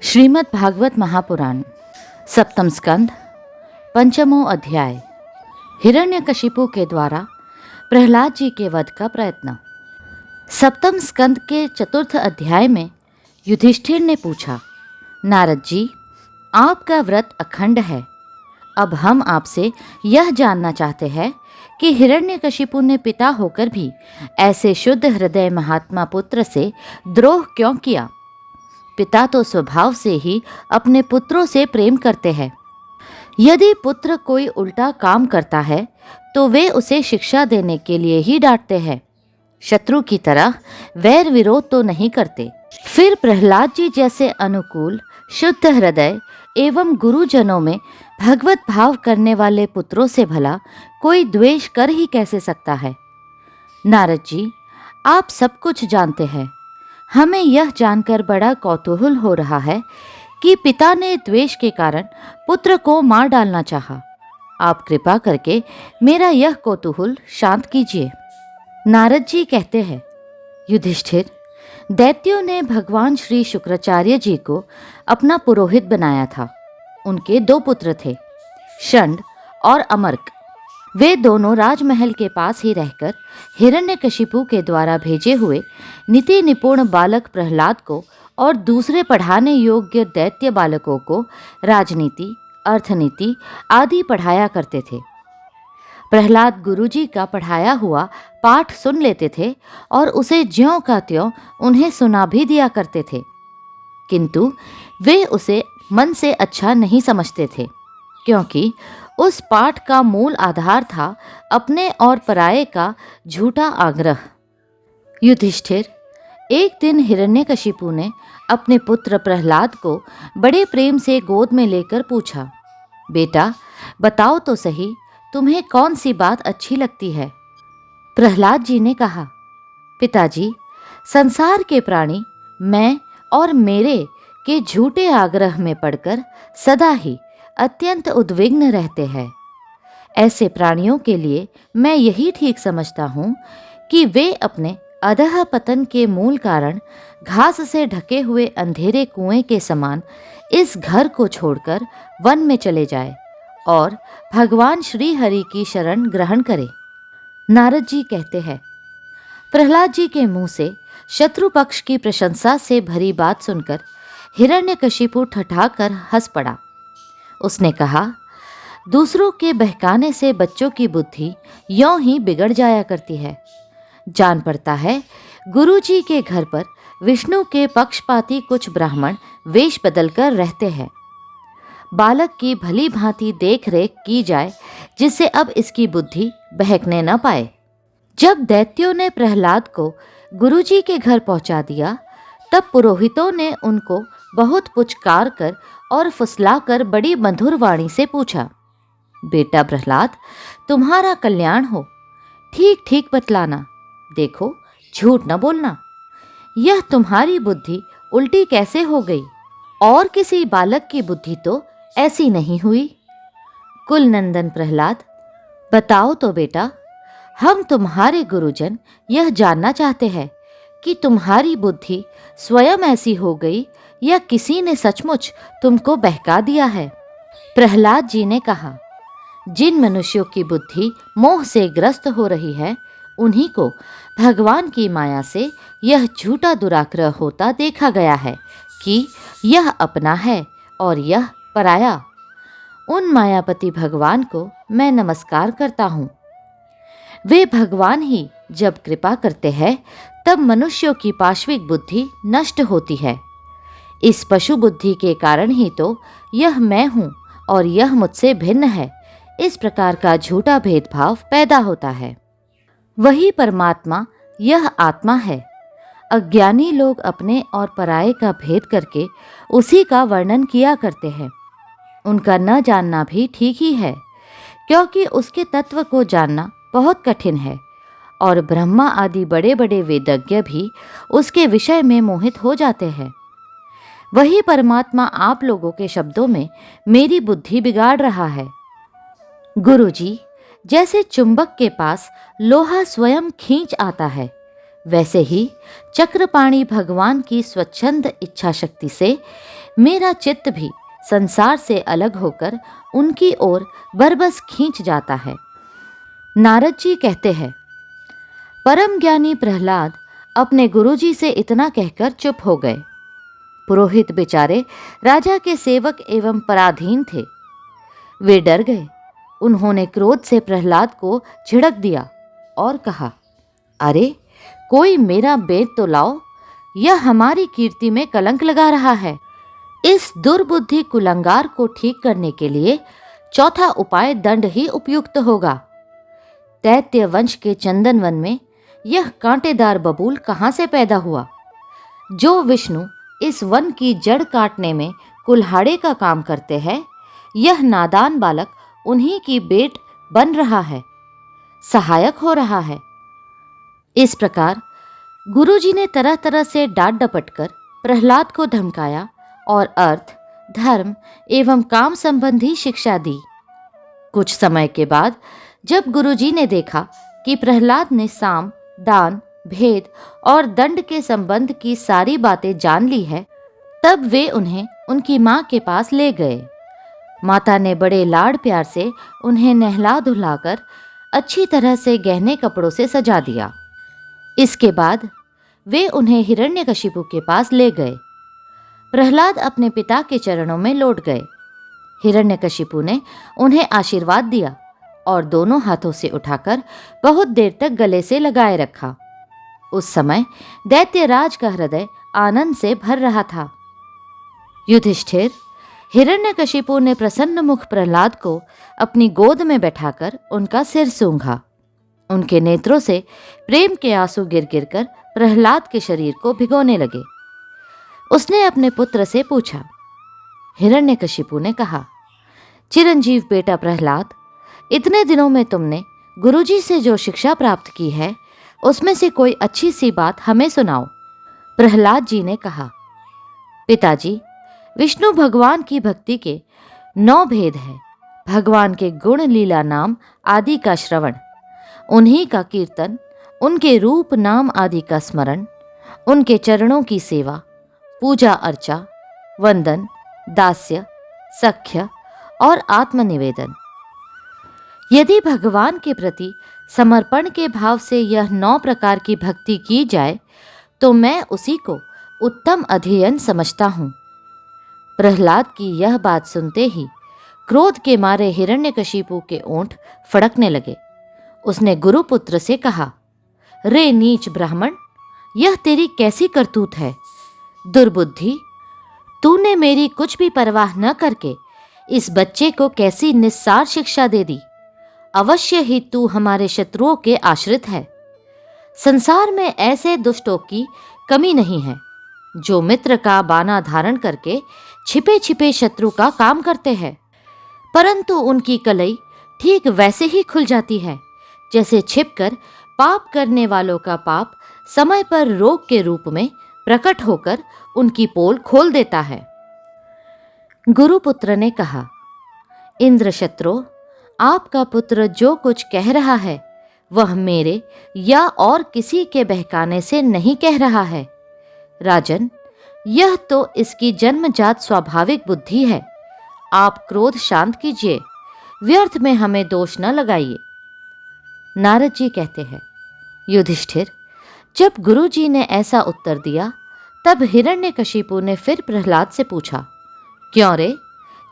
श्रीमद् भागवत महापुराण सप्तम स्कंद पंचमो अध्याय। हिरण्यकशिपु के द्वारा प्रहलाद जी के वध का प्रयत्न। सप्तम स्कंद के चतुर्थ अध्याय में युधिष्ठिर ने पूछा, नारद जी, आपका व्रत अखंड है। अब हम आपसे यह जानना चाहते हैं कि हिरण्यकशिपु ने पिता होकर भी ऐसे शुद्ध हृदय महात्मा पुत्र से द्रोह क्यों किया। पिता तो स्वभाव से ही अपने पुत्रों से प्रेम करते हैं। यदि पुत्र कोई उल्टा काम करता है तो वे उसे शिक्षा देने के लिए ही डांटते हैं, शत्रु की तरह वैर विरोध तो नहीं करते। फिर प्रहलाद जी जैसे अनुकूल शुद्ध हृदय एवं गुरुजनों में भगवत भाव करने वाले पुत्रों से भला कोई द्वेष कर ही कैसे सकता है। नारद जी, आप सब कुछ जानते हैं। हमें यह जानकर बड़ा कौतूहल हो रहा है कि पिता ने द्वेष के कारण पुत्र को मार डालना चाहा। आप कृपा करके मेरा यह कौतूहल शांत कीजिए। नारद जी कहते हैं, युधिष्ठिर, दैत्यों ने भगवान श्री शुक्राचार्य जी को अपना पुरोहित बनाया था। उनके दो पुत्र थे, षंड और अमर्क। वे दोनों राजमहल के पास ही रहकर हिरण्यकशिपु के द्वारा भेजे हुए नीति निपुण बालक प्रहलाद को और दूसरे पढ़ाने योग्य दैत्य बालकों को राजनीति, अर्थनीति आदि पढ़ाया करते थे। प्रहलाद गुरुजी का पढ़ाया हुआ पाठ सुन लेते थे और उसे ज्यों का त्यों उन्हें सुना भी दिया करते थे, किंतु वे उसे मन से अच्छा नहीं समझते थे, क्योंकि उस पाठ का मूल आधार था अपने और पराये का झूठा आग्रह। युधिष्ठिर, एक दिन हिरण्यकशिपु ने अपने पुत्र प्रहलाद को बड़े प्रेम से गोद में लेकर पूछा, बेटा बताओ तो सही, तुम्हें कौन सी बात अच्छी लगती है। प्रहलाद जी ने कहा, पिताजी, संसार के प्राणी मैं और मेरे के झूठे आग्रह में पड़कर सदा ही अत्यंत उद्विग्न रहते हैं। ऐसे प्राणियों के लिए मैं यही ठीक समझता हूँ कि वे अपने अधः पतन के मूल कारण घास से ढके हुए अंधेरे कुएं के समान इस घर को छोड़कर वन में चले जाए और भगवान श्री हरि की शरण ग्रहण करें। नारद जी कहते हैं, प्रहलाद जी के मुंह से शत्रु पक्ष की प्रशंसा से भरी बात सुनकर हिरण्यकशिपु ठठाकर हंस पड़ा। उसने कहा, दूसरों के बहकाने से बच्चों की बुद्धि यों ही बिगड़ जाया करती है। जान पड़ता है गुरुजी के घर पर विष्णु के पक्षपाती कुछ ब्राह्मण वेश बदलकर रहते हैं। बालक की भली भांति देख रेख की जाए जिससे अब इसकी बुद्धि बहकने न पाए। जब दैत्यों ने प्रहलाद को गुरुजी के घर पहुंचा दिया, तब पुरोहितों ने उनको बहुत पुचकार कर और फुसलाकर बड़ी मधुर वाणी से पूछा, बेटा प्रहलाद, तुम्हारा कल्याण हो, ठीक ठीक बतलाना, देखो झूठ न बोलना। यह तुम्हारी बुद्धि उल्टी कैसे हो गई? और किसी बालक की बुद्धि तो ऐसी नहीं हुई। कुल नंदन प्रहलाद, बताओ तो बेटा, हम तुम्हारे गुरुजन यह जानना चाहते हैं कि तुम्हारी बुद्धि स्वयं ऐसी हो गई या किसी ने सचमुच तुमको बहका दिया है। प्रहलाद जी ने कहा, जिन मनुष्यों की बुद्धि मोह से ग्रस्त हो रही है, उन्हीं को भगवान की माया से यह झूठा दुराग्रह होता देखा गया है कि यह अपना है और यह पराया। उन मायापति भगवान को मैं नमस्कार करता हूँ। वे भगवान ही जब कृपा करते हैं तब मनुष्यों की पाश्विक बुद्धि नष्ट होती है। इस पशु बुद्धि के कारण ही तो यह मैं हूँ और यह मुझसे भिन्न है, इस प्रकार का झूठा भेदभाव पैदा होता है। वही परमात्मा यह आत्मा है। अज्ञानी लोग अपने और पराये का भेद करके उसी का वर्णन किया करते हैं। उनका न जानना भी ठीक ही है, क्योंकि उसके तत्व को जानना बहुत कठिन है और ब्रह्मा आदि बड़े बड़े वेदज्ञ भी उसके विषय में मोहित हो जाते हैं। वही परमात्मा आप लोगों के शब्दों में मेरी बुद्धि बिगाड़ रहा है। गुरुजी, जैसे चुंबक के पास लोहा स्वयं खींच आता है, वैसे ही चक्रपाणि भगवान की स्वच्छंद इच्छा शक्ति से मेरा चित्त भी संसार से अलग होकर उनकी ओर बरबस खींच जाता है। नारद जी कहते हैं, परम ज्ञानी प्रहलाद अपने गुरुजी से इतना कहकर चुप हो गए। पुरोहित बेचारे राजा के सेवक एवं पराधीन थे। वे डर गए। उन्होंने क्रोध से प्रहलाद को झिड़क दिया और कहा, अरे कोई मेरा बेद तो लाओ, यह हमारी कीर्ति में कलंक लगा रहा है। इस दुर्बुद्धि कुलंगार को ठीक करने के लिए चौथा उपाय दंड ही उपयुक्त होगा। दैत्य वंश के चंदन वन में यह कांटेदार बबूल कहाँ से पैदा हुआ? जो विष्णु इस वन की जड़ काटने में कुल्हाड़े का काम करते हैं, यह नादान बालक उन्हीं की बेट बन रहा है, सहायक हो रहा है। इस प्रकार गुरुजी ने तरह तरह से डांट डपट कर प्रहलाद को धमकाया और अर्थ, धर्म एवं काम संबंधी शिक्षा दी। कुछ समय के बाद जब गुरुजी ने देखा कि प्रहलाद ने साम, दान, भेद और दंड के संबंध की सारी बातें जान ली है, तब वे उन्हें उनकी माँ के पास ले गए। माता ने बड़े लाड़ प्यार से उन्हें नहला धुलाकर अच्छी तरह से गहने कपड़ों से सजा दिया। इसके बाद वे उन्हें हिरण्यकशिपु के पास ले गए। प्रहलाद अपने पिता के चरणों में लौट गए। हिरण्यकशिपु ने उन्हें आशीर्वाद दिया और दोनों हाथों से उठाकर बहुत देर तक गले से लगाए रखा। उस समय दैत्यराज का हृदय आनंद से भर रहा था। युधिष्ठिर, हिरण्यकशिपु ने प्रसन्न मुख प्रहलाद को अपनी गोद में बैठाकर उनका सिर सूंघा। उनके नेत्रों से प्रेम के आंसू गिर गिर कर प्रहलाद के शरीर को भिगोने लगे। उसने अपने पुत्र से पूछा। हिरण्यकशिपु ने कहा, चिरंजीव बेटा प्रहलाद, इतने दिनों में तुमने गुरुजी से जो शिक्षा प्राप्त की है, उसमें से कोई अच्छी सी बात हमें सुनाओ। प्रहलाद जी ने कहा, पिताजी, विष्णु भगवान की भक्ति के 9 भेद हैं। भगवान के गुण लीला नाम आदि का श्रवण, उन्हीं का कीर्तन, उनके रूप नाम आदि का स्मरण, उनके चरणों की सेवा, पूजा अर्चा, वंदन, दास्य, सख्य और आत्मनिवेदन। यदि भगवान के प्रति समर्पण के भाव से यह 9 प्रकार की भक्ति की जाए तो मैं उसी को उत्तम अध्ययन समझता हूँ। प्रहलाद की यह बात सुनते ही क्रोध के मारे हिरण्यकशिपु के ओंठ फड़कने लगे। उसने गुरुपुत्र से कहा, रे नीच ब्राह्मण, यह तेरी कैसी करतूत है? दुर्बुद्धि, तूने मेरी कुछ भी परवाह न करके इस बच्चे को कैसी निस्सार शिक्षा दे दी। अवश्य ही तू हमारे शत्रुओं के आश्रित है। संसार में ऐसे दुष्टों की कमी नहीं है जो मित्र का बाना धारण करके छिपे छिपे शत्रु का काम करते हैं, परंतु उनकी कलई ठीक वैसे ही खुल जाती है जैसे छिपकर पाप करने वालों का पाप समय पर रोग के रूप में प्रकट होकर उनकी पोल खोल देता है। गुरुपुत्र ने कहा, इंद्रशत्रो, आपका पुत्र जो कुछ कह रहा है वह मेरे या और किसी के बहकाने से नहीं कह रहा है। राजन, यह तो इसकी जन्मजात स्वाभाविक बुद्धि है। आप क्रोध शांत कीजिए, व्यर्थ में हमें दोष न लगाइए। नारद जी कहते हैं, युधिष्ठिर, जब गुरुजी ने ऐसा उत्तर दिया तब हिरण्यकशिपु ने फिर प्रहलाद से पूछा, क्यों रे,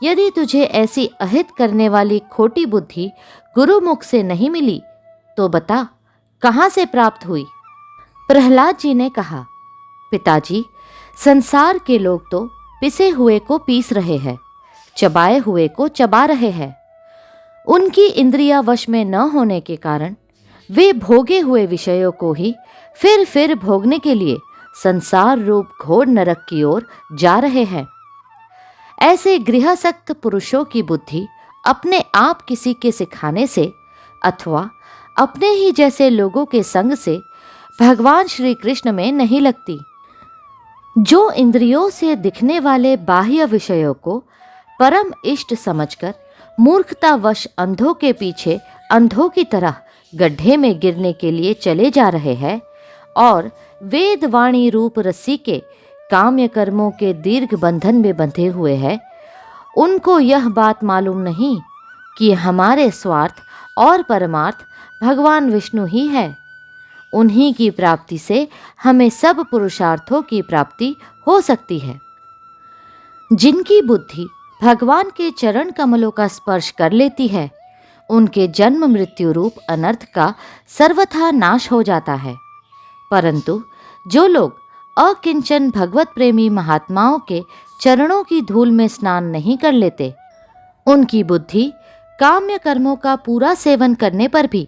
यदि तुझे ऐसी अहित करने वाली खोटी बुद्धि गुरुमुख से नहीं मिली तो बता, कहाँ से प्राप्त हुई? प्रहलाद जी ने कहा, पिताजी, संसार के लोग तो पिसे हुए को पीस रहे हैं, चबाए हुए को चबा रहे हैं। उनकी इंद्रियां वश में न होने के कारण वे भोगे हुए विषयों को ही फिर भोगने के लिए संसार रूप घोर नरक की ओर जा रहे हैं। ऐसे गृहसक्त पुरुषों की बुद्धि अपने आप किसी के सिखाने से अथवा अपने ही जैसे लोगों के संग से भगवान श्री कृष्ण में नहीं लगती। जो इंद्रियों से दिखने वाले बाह्य विषयों को परम इष्ट समझकर मूर्खतावश अंधों के पीछे अंधों की तरह गड्ढे में गिरने के लिए चले जा रहे हैं और वेदवाणी रूप रस्सी के काम्य कर्मों के दीर्घ बंधन में बंधे हुए हैं, उनको यह बात मालूम नहीं कि हमारे स्वार्थ और परमार्थ भगवान विष्णु ही है। उन्हीं की प्राप्ति से हमें सब पुरुषार्थों की प्राप्ति हो सकती है। जिनकी बुद्धि भगवान के चरण कमलों का स्पर्श कर लेती है, उनके जन्म मृत्यु रूप अनर्थ का सर्वथा नाश हो जाता है। परंतु जो लोग अकिंचन भगवत प्रेमी महात्माओं के चरणों की धूल में स्नान नहीं कर लेते, उनकी बुद्धि काम्य कर्मों का पूरा सेवन करने पर भी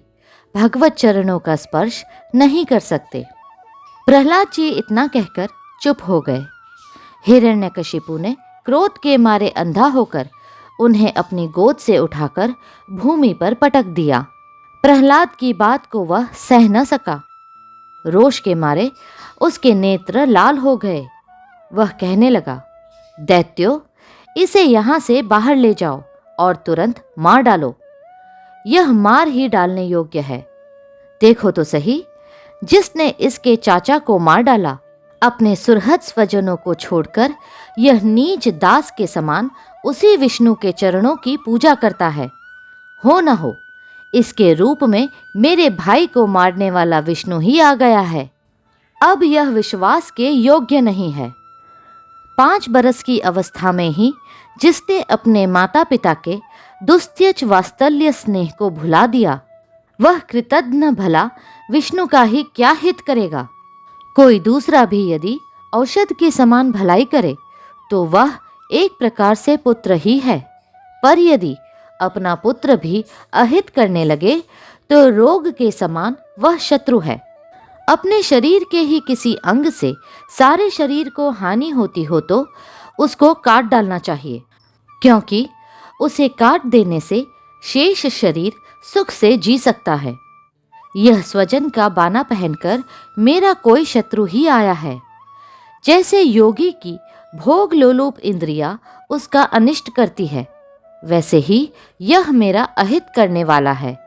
भगवत चरणों का स्पर्श नहीं कर सकते। प्रहलाद जी इतना कहकर चुप हो गए। हिरण्यकशिपु ने क्रोध के मारे अंधा होकर उन्हें अपनी गोद से उठाकर भूमि पर पटक दिया। प्रहलाद की बात को वह सह न सका। रोष के मारे उसके नेत्र लाल हो गए। वह कहने लगा, दैत्यो, इसे यहाँ से बाहर ले जाओ और तुरंत मार डालो। यह मार ही डालने योग्य है। देखो तो सही, जिसने इसके चाचा को मार डाला, अपने सुरहद स्वजनों को छोड़कर यह नीच दास के समान उसी विष्णु के चरणों की पूजा करता है। हो न हो, इसके रूप में मेरे भाई को मारने वाला विष्णु ही आ गया है। अब यह विश्वास के योग्य नहीं है। 5 बरस की अवस्था में ही जिसने अपने माता पिता के दुस्त्यज वात्सल्य स्नेह को भुला दिया, वह कृतज्ञ भला विष्णु का ही क्या हित करेगा। कोई दूसरा भी यदि औषध के समान भलाई करे तो वह एक प्रकार से पुत्र ही है, पर यदि अपना पुत्र भी अहित करने लगे तो रोग के समान वह शत्रु है। अपने शरीर के ही किसी अंग से सारे शरीर को हानि होती हो तो उसको काट डालना चाहिए, क्योंकि उसे काट देने से शेष शरीर सुख से जी सकता है। यह स्वजन का बाना पहनकर मेरा कोई शत्रु ही आया है। जैसे योगी की भोग लोलुप इंद्रियां उसका अनिष्ट करती है, वैसे ही यह मेरा अहित करने वाला है।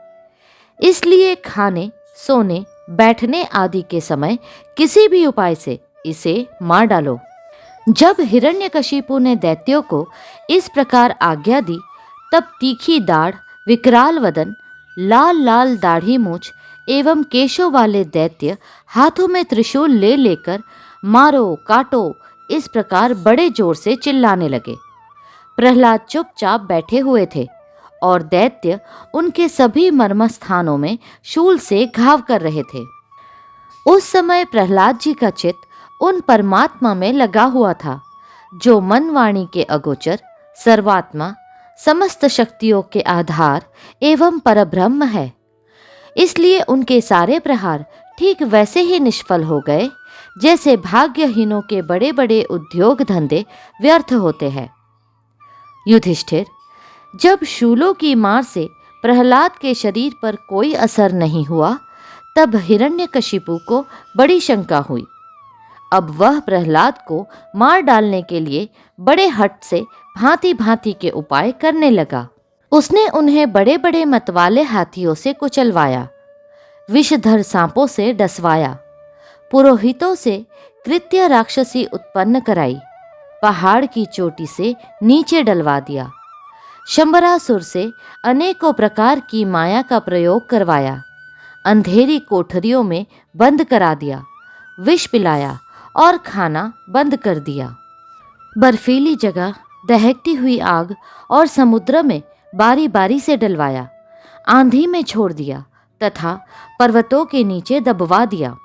इसलिए खाने, सोने, बैठने आदि के समय किसी भी उपाय से इसे मार डालो। जब हिरण्यकशिपु ने दैत्यों को इस प्रकार आज्ञा दी, तब तीखी दाढ़, विकराल वदन, लाल लाल दाढ़ी मूछ एवं केशों वाले दैत्य हाथों में त्रिशूल ले लेकर मारो काटो इस प्रकार बड़े जोर से चिल्लाने लगे। प्रहलाद चुपचाप बैठे हुए थे और दैत्य उनके सभी मर्म स्थानों में शूल से घाव कर रहे थे। उस समय प्रहलाद जी का चित्त उन परमात्मा में लगा हुआ था जो मन वाणी के अगोचर, सर्वात्मा, समस्त शक्तियों के आधार एवं परब्रह्म है। इसलिए उनके सारे प्रहार ठीक वैसे ही निष्फल हो गए जैसे भाग्यहीनों के बड़े बड़े उद्योग धंधे व्यर्थ होते हैं। युधिष्ठिर, जब शूलों की मार से प्रहलाद के शरीर पर कोई असर नहीं हुआ, तब हिरण्यकशिपु को बड़ी शंका हुई। अब वह प्रहलाद को मार डालने के लिए बड़े हठ से भांति भांति के उपाय करने लगा। उसने उन्हें बड़े बड़े मतवाले हाथियों से कुचलवाया, विषधर सांपों से डसवाया, पुरोहितों से कृत्य राक्षसी उत्पन्न कराई, पहाड़ की चोटी से नीचे डलवा दिया, शंबरासुर से अनेकों प्रकार की माया का प्रयोग करवाया, अंधेरी कोठरियों में बंद करा दिया, विष पिलाया और खाना बंद कर दिया। बर्फीली जगह दहकती हुई आग और समुद्र में बारी बारी से डलवाया, आंधी में छोड़ दिया तथा पर्वतों के नीचे दबवा दिया,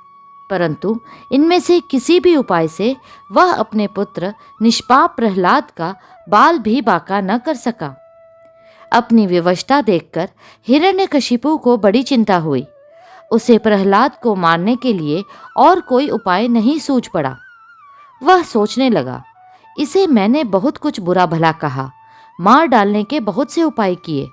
परंतु इनमें से किसी भी उपाय से वह अपने पुत्र निष्पाप प्रहलाद का बाल भी बाका न कर सका। अपनी विवशता देखकर हिरण्यकशिपु को बड़ी चिंता हुई। उसे प्रहलाद को मारने के लिए और कोई उपाय नहीं सूझ पड़ा। वह सोचने लगा, इसे मैंने बहुत कुछ बुरा भला कहा, मार डालने के बहुत से उपाय किए,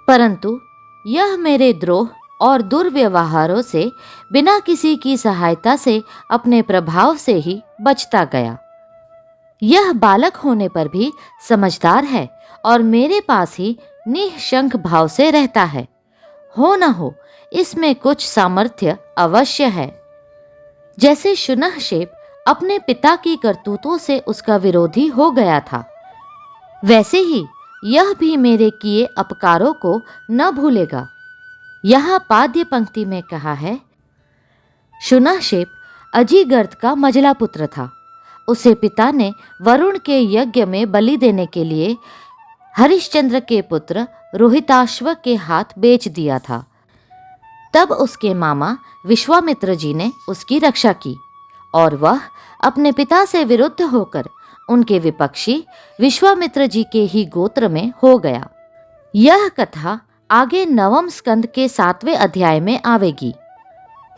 परंतु यह मेरे द्रोह और दुर्व्यवहारों से बिना किसी की सहायता से अपने प्रभाव से ही बचता गया। यह बालक होने पर भी समझदार है और मेरे पास ही निःशंक भाव से रहता है। हो न हो इसमें कुछ सामर्थ्य अवश्य है। जैसे शुनहशेप अपने पिता की करतूतों से उसका विरोधी हो गया था, वैसे ही यह भी मेरे किए अपकारों को न भूलेगा। यहाँ पाद्य पंक्ति में कहा है, शुनहशेप अजीगर्द का मझला पुत्र था। उसे पिता ने वरुण के यज्ञ में बलि देने के लिए हरिश्चंद्र के पुत्र रोहिताश्व के हाथ बेच दिया था। तब उसके मामा विश्वामित्र जी ने उसकी रक्षा की और वह अपने पिता से विरुद्ध होकर उनके विपक्षी विश्वामित्र जी के ही गोत्र में हो गया। यह कथा आगे नवम स्कंद के 7वें अध्याय में आवेगी।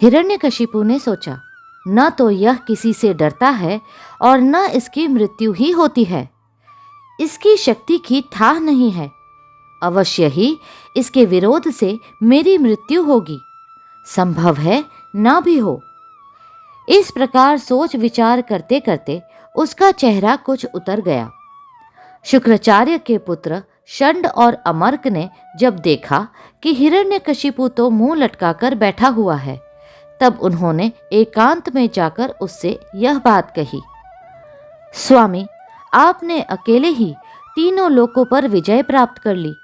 हिरण्यकशिपु ने सोचा, न तो यह किसी से डरता है और न इसकी मृत्यु ही होती है। इसकी शक्ति की ठाह नहीं है। अवश्य ही इसके विरोध से मेरी मृत्यु होगी। संभव है ना भी हो। इस प्रकार सोच विचार करते करते उसका चेहरा कुछ उतर गया। शुक्राचार्य के पुत्र षंड और अमर्क ने जब देखा कि हिरण्यकशिपु तो मुंह लटकाकर बैठा हुआ है, तब उन्होंने एकांत में जाकर उससे यह बात कही, स्वामी, आपने अकेले ही तीनों लोकों पर विजय प्राप्त कर ली।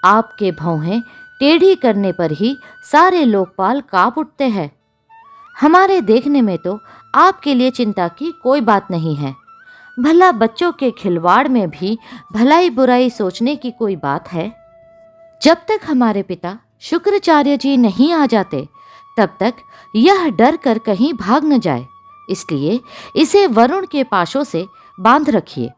आपके भौहें टेढ़ी करने पर ही सारे लोकपाल कांप उठते हैं। हमारे देखने में तो आपके लिए चिंता की कोई बात नहीं है। भला बच्चों के खिलवाड़ में भी भलाई बुराई सोचने की कोई बात है? जब तक हमारे पिता शुक्राचार्य जी नहीं आ जाते, तब तक यह डर कर कहीं भाग न जाए, इसलिए इसे वरुण के पाशों से बांध रखिए।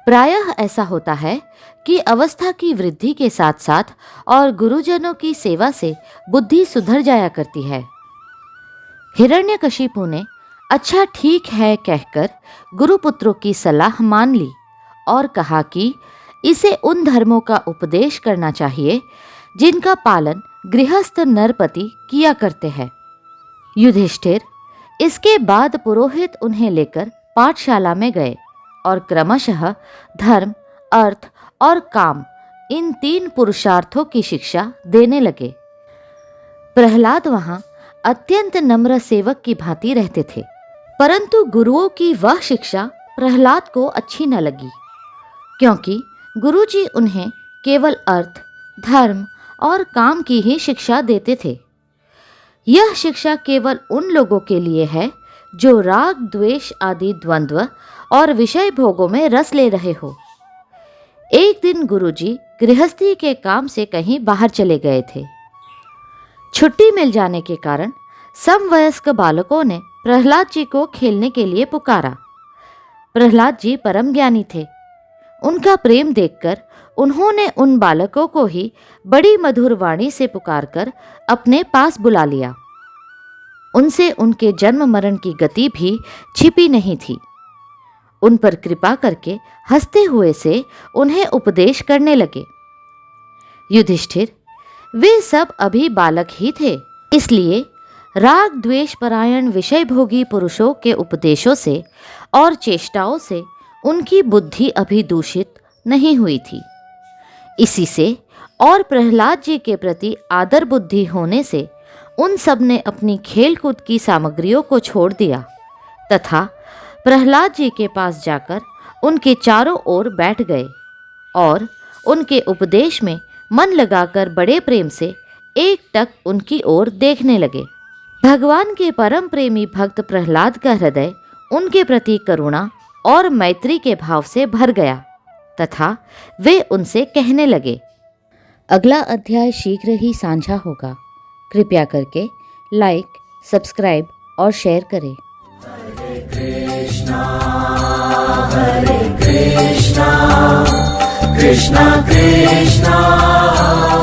प्रायः ऐसा होता है कि अवस्था की वृद्धि के साथ साथ और गुरुजनों की सेवा से बुद्धि सुधर जाया करती है। हिरण्यकशिपु ने अच्छा ठीक है कहकर गुरुपुत्रों की सलाह मान ली और कहा कि इसे उन धर्मों का उपदेश करना चाहिए जिनका पालन गृहस्थ नरपति किया करते हैं। युधिष्ठिर इसके बाद पुरोहित उन्हें लेकर पाठशाला में गए और क्रमशः धर्म, अर्थ और काम इन 3 पुरुषार्थों की शिक्षा देने लगे। प्रहलाद वहां अत्यंत नम्र सेवक की भांति रहते थे, परंतु गुरुओं की वह शिक्षा प्रहलाद को अच्छी न लगी, क्योंकि गुरुजी उन्हें केवल अर्थ, धर्म और काम की ही शिक्षा देते थे। यह शिक्षा केवल उन लोगों के लिए है जो राग, द्वेष आदि द्वंद्व और विषय भोगों में रस ले रहे हो। एक दिन गुरुजी गृहस्थी के काम से कहीं बाहर चले गए थे। छुट्टी मिल जाने के कारण समवयस्क बालकों ने प्रहलाद जी को खेलने के लिए पुकारा। प्रहलाद जी परम ज्ञानी थे। उनका प्रेम देखकर उन्होंने उन बालकों को ही बड़ी मधुर वाणी से पुकारकर अपने पास बुला लिया। उनसे उनके जन्म मरण की गति भी छिपी नहीं थी। उन पर कृपा करके हंसते हुए से उन्हें उपदेश करने लगे। युधिष्ठिर, वे सब अभी बालक ही थे, इसलिए राग द्वेष परायण विषय भोगी पुरुषों के उपदेशों से और चेष्टाओं से उनकी बुद्धि अभी दूषित नहीं हुई थी। इसी से और प्रहलाद जी के प्रति आदर बुद्धि होने से उन सब ने अपनी खेलकूद की सामग्रियों को छोड़ दिया तथा प्रहलाद जी के पास जाकर उनके चारों ओर बैठ गए और उनके उपदेश में मन लगाकर बड़े प्रेम से एकटक उनकी ओर देखने लगे। भगवान के परम प्रेमी भक्त प्रहलाद का हृदय उनके प्रति करुणा और मैत्री के भाव से भर गया तथा वे उनसे कहने लगे। अगला अध्याय शीघ्र ही साझा होगा। कृपया करके लाइक, सब्सक्राइब और शेयर करें। हरे कृष्णा कृष्णा कृष्णा